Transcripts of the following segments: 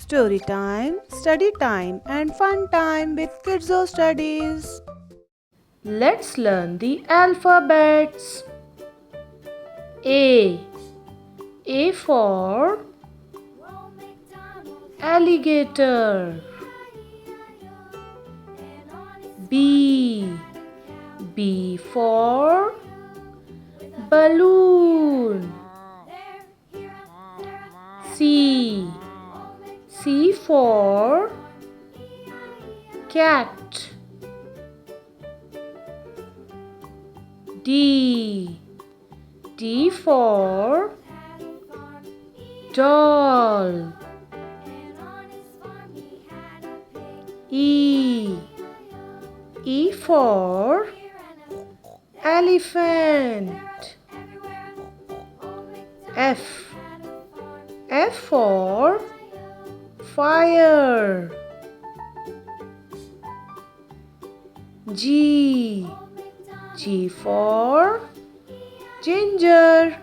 Story time, study time, and fun time with Kidzo Studies. Let's learn the alphabets. A. A for alligator. B. B for balloon. C. C for cat. D. D for doll. E. E for elephant. F. F for fire. G. G for ginger.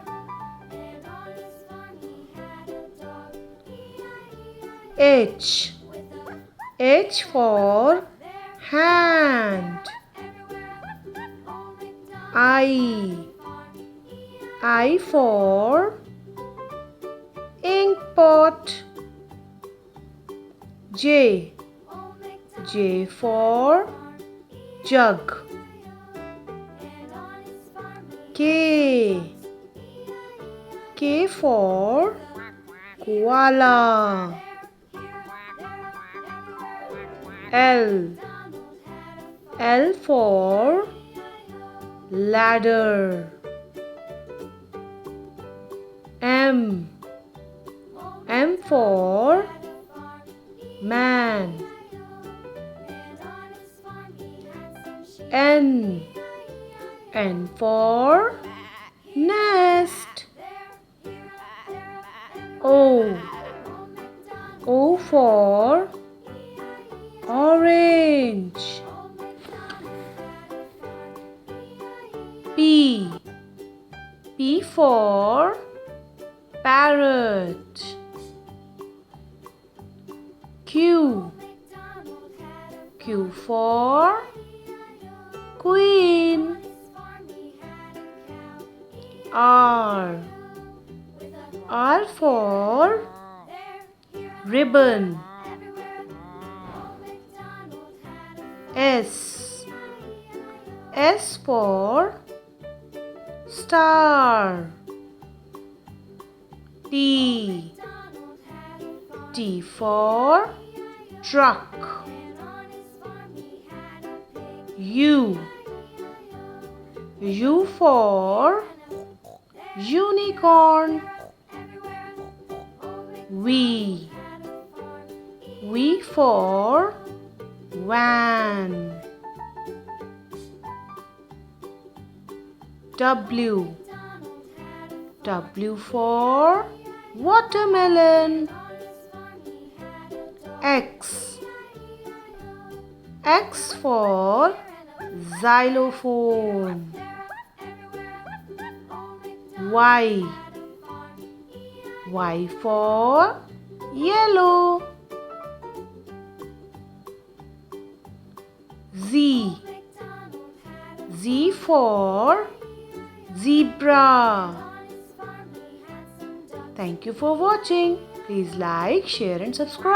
H. H for hand. I. I for ink pot. J. J for jug. K. K for koala. L. L for ladder. M. M for man. N. N for nest. O. O for orange. P. P for parrot. Q. Q for queen. R. R for ribbon. S. S for star. T. T for truck. U. U for unicorn. V. V for van. W. W for watermelon. X. X for xylophone. Y. Y for yellow. Z. Z for zebra. Thank you for watching. Please like, share and subscribe.